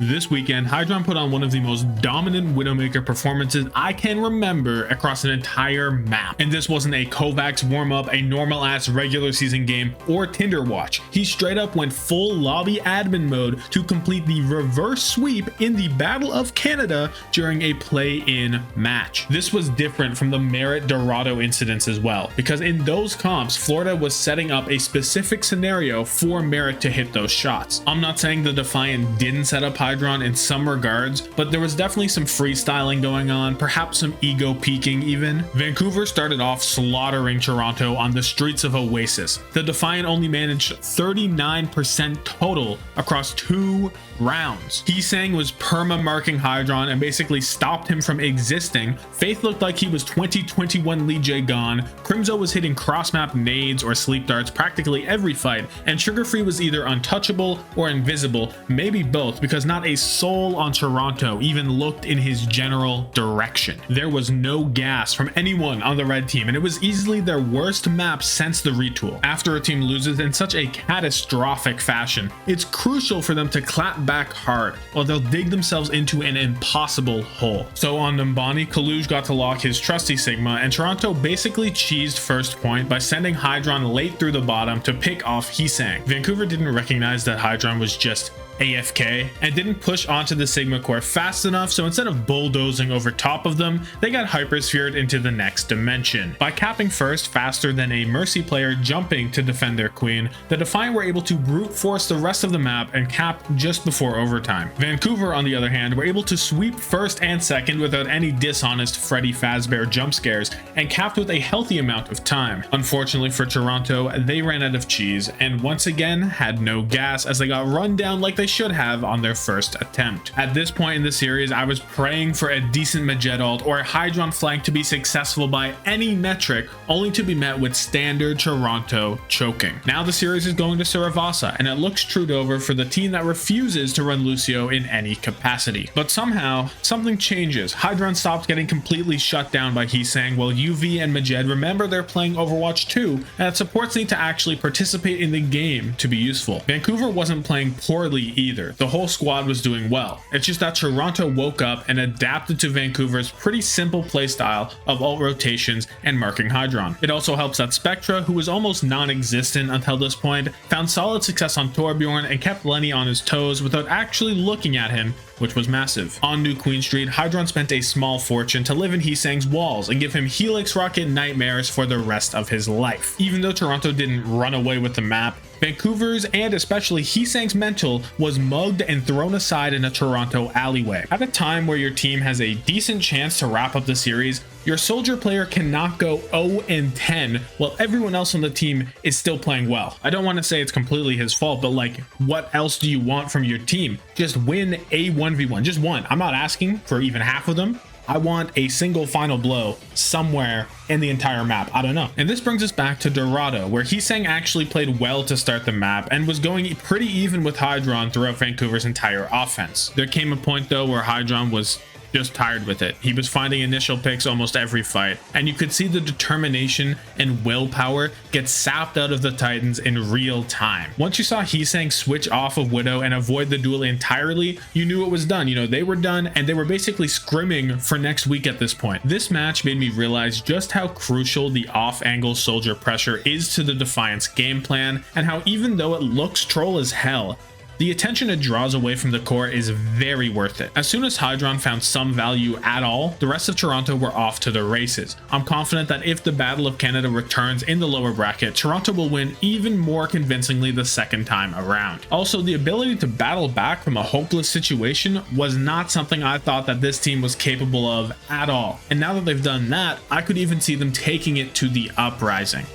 This weekend, Hydron put on one of the most dominant Widowmaker performances I can remember across an entire map. And this wasn't a Kovacs warm-up, a normal-ass regular season game, or Tinder watch. He straight up went full lobby admin mode to complete the reverse sweep in the Battle of Canada during a play-in match. This was different from the Merit Dorado incidents as well, because in those comps, Florida was setting up a specific scenario for Merit to hit those shots. I'm not saying the Defiant didn't set up Hydron in some regards, but there was definitely some freestyling going on, perhaps some ego peaking even. Vancouver started off slaughtering Toronto on the streets of Oasis. The Defiant only managed 39% total across 2 rounds. Heesang was perma-marking Hydron and basically stopped him from existing. Faith looked like he was 2021 Lee J gone. Crimzo was hitting cross-map nades or sleep darts practically every fight, and Sugar Free was either untouchable or invisible, maybe both, because not a soul on Toronto even looked in his general direction. There was no gas from anyone on the red team, and it was easily their worst map since the retool. After a team loses in such a catastrophic fashion, it's crucial for them to clap back hard, or they'll dig themselves into an impossible hole. So on Numbani, Kaluj got to lock his trusty Sigma, and Toronto basically cheesed first point by sending Hydron late through the bottom to pick off Heesang. Vancouver didn't recognize that Hydron was just AFK and didn't push onto the Sigma core fast enough, so instead of bulldozing over top of them, they got hypersphered into the next dimension. By capping first faster than a Mercy player jumping to defend their queen, the Defiant were able to brute force the rest of the map and cap just before overtime. Vancouver, on the other hand, were able to sweep first and second without any dishonest Freddy Fazbear jump scares and capped with a healthy amount of time. Unfortunately for Toronto, they ran out of cheese and once again had no gas as they got run down like they should have on their first attempt. At this point in the series, I was praying for a decent Majet ult or a Hydron flank to be successful by any metric, only to be met with standard Toronto choking. Now the series is going to Saravasa, and it looks trued over for the team that refuses to run Lucio in any capacity. But somehow, something changes. Hydron stops getting completely shut down by Heesang, while UV and Majed remember they're playing Overwatch 2, and that supports need to actually participate in the game to be useful. Vancouver wasn't playing poorly either. The whole squad was doing well. It's just that Toronto woke up and adapted to Vancouver's pretty simple playstyle of ult rotations and marking Hydron. It also helps that Spectra, who was almost non-existent until this point, found solid success on Torbjorn and kept Lenny on his toes without actually looking at him, which was massive. On New Queen Street, Hydron spent a small fortune to live in Heesang's walls and give him Helix Rocket nightmares for the rest of his life. Even though Toronto didn't run away with the map, Vancouver's and especially Heesang's mental was mugged and thrown aside in a Toronto alleyway. At a time where your team has a decent chance to wrap up the series, your soldier player cannot go 0-10 while everyone else on the team is still playing well. I don't want to say it's completely his fault, but like, what else do you want from your team? Just win a 1v1, just one. I'm not asking for even half of them. I want a single final blow somewhere in the entire map. I don't know. And this brings us back to Dorado, where Heesang actually played well to start the map and was going pretty even with Hydron throughout Vancouver's entire offense. There came a point though where Hydron was just tired with it. He was finding initial picks almost every fight, and you could see the determination and willpower get sapped out of the Titans in real time. Once you saw Heesang switch off of Widow and avoid the duel entirely, you knew it was done. You know, they were done and they were basically scrimming for next week at this point. This match made me realize just how crucial the off-angle soldier pressure is to the Defiance game plan, and how even though it looks troll as hell, the attention it draws away from the core is very worth it. As soon as Hydron found some value at all, the rest of Toronto were off to the races. I'm confident that if the Battle of Canada returns in the lower bracket, Toronto will win even more convincingly the second time around. Also, the ability to battle back from a hopeless situation was not something I thought that this team was capable of at all. And now that they've done that, I could even see them taking it to the uprising.